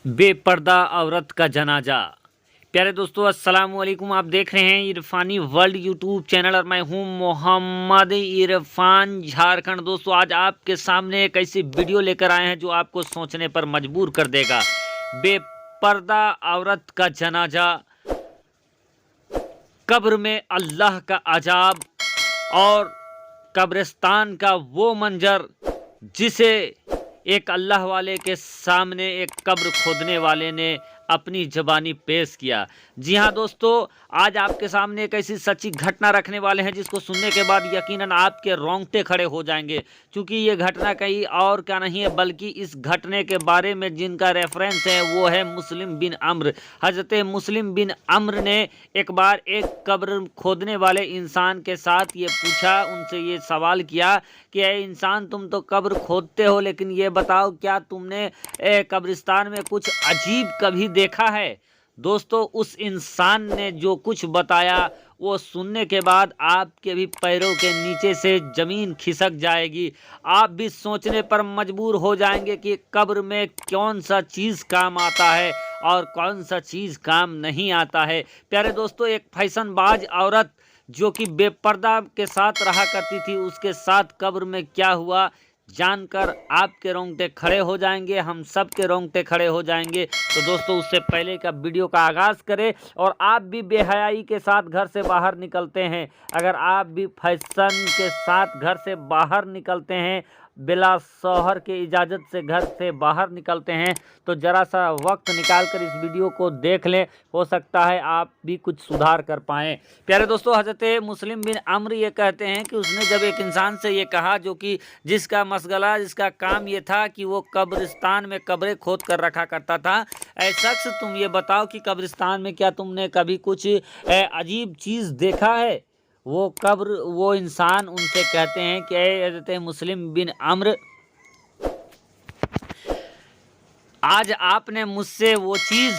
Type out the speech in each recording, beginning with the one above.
बेपर्दा औरत का जनाजा। प्यारे दोस्तों, अस्सलाम वालेकुम। आप देख रहे हैं इरफानी वर्ल्ड यूट्यूब चैनल और मैं हूं मोहम्मद इरफान झारखंड। दोस्तों, आज आपके सामने एक ऐसी वीडियो लेकर आए हैं जो आपको सोचने पर मजबूर कर देगा। बेपर्दा औरत का जनाजा, कब्र में अल्लाह का अजाब और कब्रिस्तान का वो मंजर जिसे एक अल्लाह वाले के सामने एक कब्र खोदने वाले ने अपनी ज़बानी पेश किया। जी हाँ दोस्तों, आज आपके सामने एक ऐसी सच्ची घटना रखने वाले हैं जिसको सुनने के बाद यकीनन आपके रोंगटे खड़े हो जाएंगे, क्योंकि ये घटना कहीं और का नहीं है बल्कि इस घटने के बारे में जिनका रेफरेंस है वो है मुस्लिम बिन अम्र। हज़रत मुस्लिम बिन अम्र ने एक बार एक कब्र खोदने वाले इंसान के साथ ये पूछा, उनसे ये सवाल किया कि ए इंसान, तुम तो कब्र खोदते हो, लेकिन ये बताओ क्या तुमने कब्रिस्तान में कुछ अजीब कभी देखा है? दोस्तों, उस इंसान ने जो कुछ बताया वो सुनने के बाद आपके भी पैरों के नीचे से ज़मीन खिसक जाएगी। आप भी सोचने पर मजबूर हो जाएंगे कि कब्र में कौन सा चीज़ काम आता है और कौन सा चीज़ काम नहीं आता है। प्यारे दोस्तों, एक फैशनबाज औरत जो कि बेपर्दा के साथ रहा करती थी, उसके साथ कब्र में क्या हुआ जानकर आपके रोंगटे खड़े हो जाएंगे, हम सब के रोंगटे खड़े हो जाएंगे। तो दोस्तों, उससे पहले का वीडियो का आगाज़ करें। और आप भी बेहयाई के साथ घर से बाहर निकलते हैं, अगर आप भी फैशन के साथ घर से बाहर निकलते हैं, बिला शौहर के इजाज़त से घर से बाहर निकलते हैं, तो ज़रा सा वक्त निकाल कर इस वीडियो को देख लें, हो सकता है आप भी कुछ सुधार कर पाएँ। प्यारे दोस्तों, हज़रत मुस्लिम बिन अम्र ये कहते हैं कि उसने जब एक इंसान से ये कहा जो कि जिसका मशगला, जिसका काम ये था कि वो कब्रिस्तान में कब्रें खोद कर रखा करता था, ऐ शख्स, तुम ये बताओ कि कब्रिस्तान में क्या तुमने कभी कुछ अजीब चीज़ देखा है? वो इंसान उनसे कहते हैं कि हज़रत मुस्लिम बिन अम्र, आज आपने मुझसे वो चीज़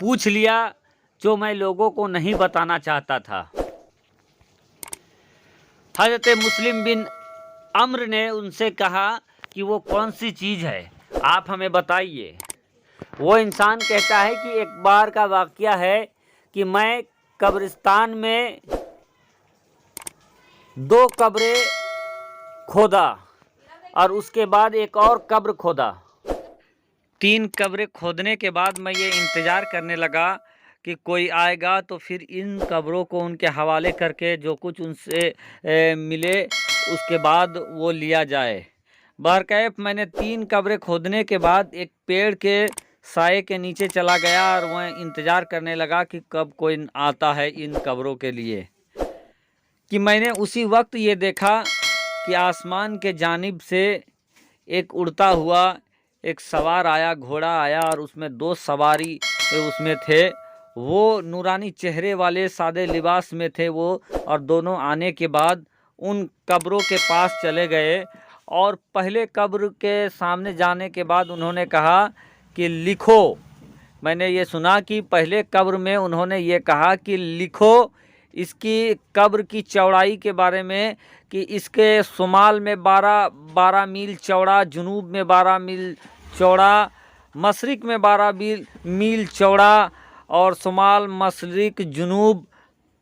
पूछ लिया जो मैं लोगों को नहीं बताना चाहता था। हज़रत मुस्लिम बिन अम्र ने उनसे कहा कि वो कौन सी चीज़ है, आप हमें बताइए। वो इंसान कहता है कि एक बार का वाक़या है कि मैं कब्रिस्तान में 2 कब्रें खोदा और उसके बाद एक और कब्र खोदा। 3 कब्रें खोदने के बाद मैं ये इंतज़ार करने लगा कि कोई आएगा तो फिर इन कब्रों को उनके हवाले करके जो कुछ उनसे मिले उसके बाद वो लिया जाए। बहरकैफ मैंने 3 कब्रें खोदने के बाद एक पेड़ के साए के नीचे चला गया और वह इंतज़ार करने लगा कि कब कोई आता है इन कब्रों के लिए। कि मैंने उसी वक्त ये देखा कि आसमान के जानिब से एक उड़ता हुआ एक सवार आया, घोड़ा आया और उसमें 2 सवारी उसमें थे। वो नूरानी चेहरे वाले सादे लिबास में थे वो, और दोनों आने के बाद उन कब्रों के पास चले गए और पहले कब्र के सामने जाने के बाद उन्होंने कहा कि लिखो। मैंने ये सुना कि पहले कब्र में उन्होंने ये कहा कि लिखो इसकी कब्र की चौड़ाई के बारे में कि इसके शुमाल में 12 मील चौड़ा, जुनूब में 12 मील चौड़ा, मशरिक़ में 12 मील चौड़ा और शुमाल, मशरिक़, जुनूब,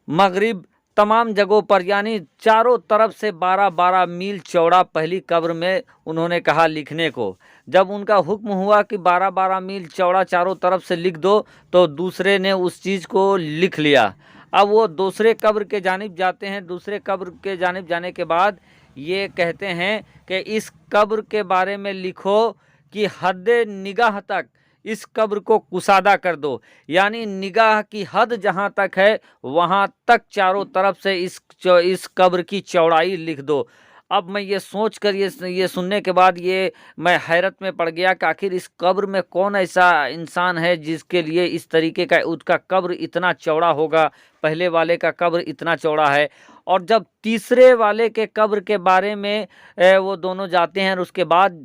मगरिब तमाम जगहों पर यानी चारों तरफ से 12-12 मील चौड़ा पहली कब्र में उन्होंने कहा लिखने को। जब उनका हुक्म हुआ कि 12-12 मील चौड़ा चारों तरफ से लिख दो, तो दूसरे ने उस चीज़ को लिख लिया। अब वो दूसरे कब्र के जानिब जाते हैं। दूसरे कब्र के जानिब जाने के बाद ये कहते हैं कि इस कब्र के बारे में लिखो कि हद निगाह तक इस कब्र को कुसादा कर दो, यानी निगाह की हद जहाँ तक है वहाँ तक चारों तरफ से इस कब्र की चौड़ाई लिख दो। अब मैं ये सोच कर ये सुनने के बाद ये मैं हैरत में पड़ गया कि आखिर इस कब्र में कौन ऐसा इंसान है जिसके लिए इस तरीके का उसका कब्र इतना चौड़ा होगा, पहले वाले का कब्र इतना चौड़ा है। और जब तीसरे वाले के कब्र के बारे में वो दोनों जाते हैं और उसके बाद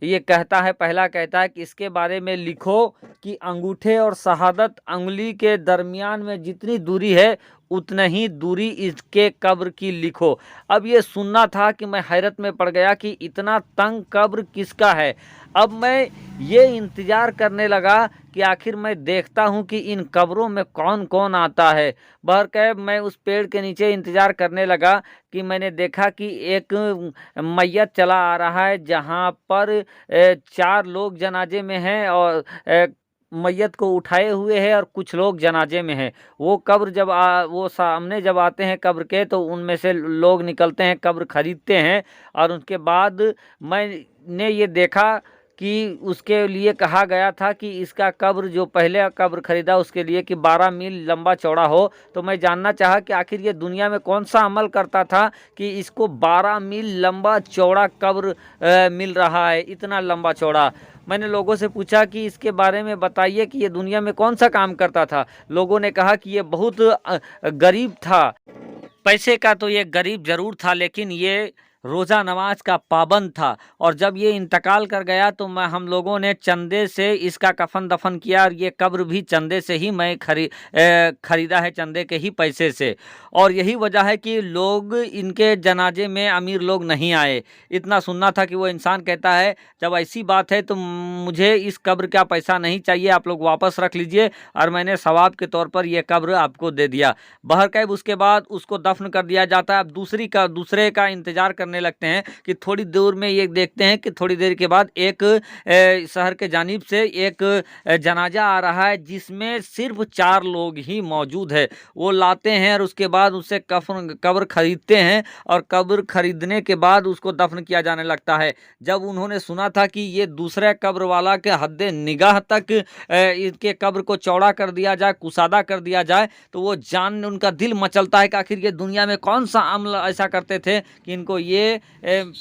ये कहता है, पहला कहता है कि इसके बारे में लिखो कि अंगूठे और शहादत अंगुली के दरमियान में जितनी दूरी है उतनी ही दूरी इसके कब्र की लिखो। अब ये सुनना था कि मैं हैरत में पड़ गया कि इतना तंग कब्र किसका है। अब मैं ये इंतज़ार करने लगा कि आखिर मैं देखता हूँ कि इन कब्रों में कौन कौन आता है। बहरकैफ मैं उस पेड़ के नीचे इंतज़ार करने लगा कि मैंने देखा कि एक मैयत चला आ रहा है, जहाँ पर 4 लोग जनाजे में हैं और मैयत को उठाए हुए हैं और कुछ लोग जनाजे में हैं। वो कब्र जब वो सामने जब आते हैं कब्र के, तो उनमें से लोग निकलते हैं, कब्र खरीदते हैं। और उसके बाद मैंने ये देखा कि उसके लिए कहा गया था कि इसका कब्र, जो पहले कब्र खरीदा उसके लिए, कि 12 मील लंबा चौड़ा हो। तो मैं जानना चाहा कि आखिर ये दुनिया में कौन सा अमल करता था कि इसको 12 मील लंबा चौड़ा कब्र मिल रहा है, इतना लंबा चौड़ा। मैंने लोगों से पूछा कि इसके बारे में बताइए कि ये दुनिया में कौन सा काम करता था। लोगों ने कहा कि ये बहुत गरीब था। पैसे का तो ये गरीब ज़रूर था, लेकिन ये रोज़ा नमाज का पाबंद था। और जब ये इंतकाल कर गया तो हम लोगों ने चंदे से इसका कफन दफन किया, और ये कब्र भी चंदे से ही मैं खरीदा है, चंदे के ही पैसे से। और यही वजह है कि लोग इनके जनाजे में अमीर लोग नहीं आए। इतना सुनना था कि वो इंसान कहता है, जब ऐसी बात है तो मुझे इस कब्र का पैसा नहीं चाहिए, आप लोग वापस रख लीजिए, और मैंने सवाब के तौर पर यह कब्र आपको दे दिया। बहरकैफ उसके बाद उसको दफन कर दिया जाता है। अब दूसरे का इंतजार करने लगते हैं कि थोड़ी दूर में ये देखते हैं कि थोड़ी देर के बाद एक शहर के जानिब से एक जनाजा आ रहा है, जिसमें सिर्फ 4 लोग ही मौजूद है। वो लाते हैं और उसके बाद उससे कब्र खरीदते हैं, और कब्र खरीदने के बाद उसको दफन किया जाने लगता है। जब उन्होंने सुना था कि ये दूसरे कब्र वाला के हद निगाह तक इनके कब्र को चौड़ा कर दिया जाए, कुसादा कर दिया जाए, तो वो जान उनका दिल मचलता है कि आखिर ये दुनिया में कौन सा अमल ऐसा करते थे कि इनको ये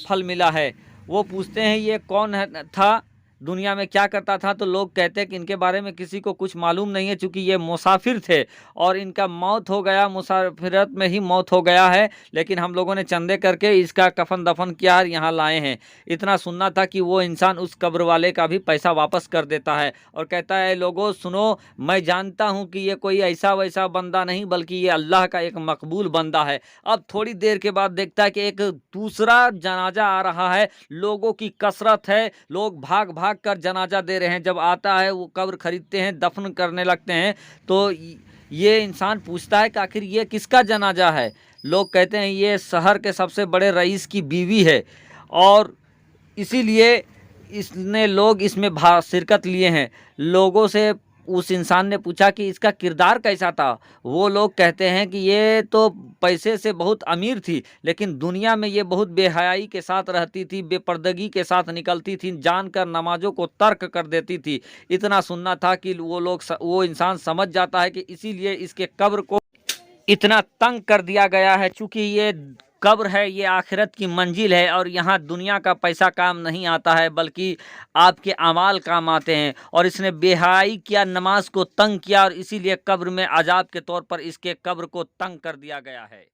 फल मिला है। वो पूछते हैं ये कौन था, दुनिया में क्या करता था, तो लोग कहते हैं कि इनके बारे में किसी को कुछ मालूम नहीं है, चूँकि ये मुसाफिर थे और इनका मौत हो गया, मुसाफिरत में ही मौत हो गया है। लेकिन हम लोगों ने चंदे करके इसका कफन दफन किया और यहाँ लाए हैं। इतना सुनना था कि वो इंसान उस कब्र वाले का भी पैसा वापस कर देता है और कहता है, लोगों सुनो, मैं जानता हूँ कि ये कोई ऐसा वैसा बंदा नहीं, बल्कि ये अल्लाह का एक मकबूल बंदा है। अब थोड़ी देर के बाद देखता है कि एक दूसरा जनाजा आ रहा है, लोगों की कसरत है, लोग भाग भाग कर जनाजा दे रहे हैं। जब आता है वो कब्र खरीदते हैं, दफन करने लगते हैं, तो ये इंसान पूछता है कि आखिर ये किसका जनाजा है। लोग कहते हैं ये शहर के सबसे बड़े रईस की बीवी है, और इसीलिए इसने लोग इसमें शिरकत लिए हैं। लोगों से उस इंसान ने पूछा कि इसका किरदार कैसा था। वो लोग कहते हैं कि ये तो पैसे से बहुत अमीर थी, लेकिन दुनिया में ये बहुत बेहयाई के साथ रहती थी, बेपर्दगी के साथ निकलती थी, जानकर नमाजों को तर्क कर देती थी। इतना सुनना था कि वो इंसान समझ जाता है कि इसीलिए इसके कब्र को इतना तंग कर दिया गया है, चूँकि ये कब्र है, ये आखिरत की मंजिल है, और यहाँ दुनिया का पैसा काम नहीं आता है, बल्कि आपके अमाल काम आते हैं। और इसने बेहयाई किया, नमाज को तंग किया, और इसीलिए कब्र में अजाब के तौर पर इसके कब्र को तंग कर दिया गया है।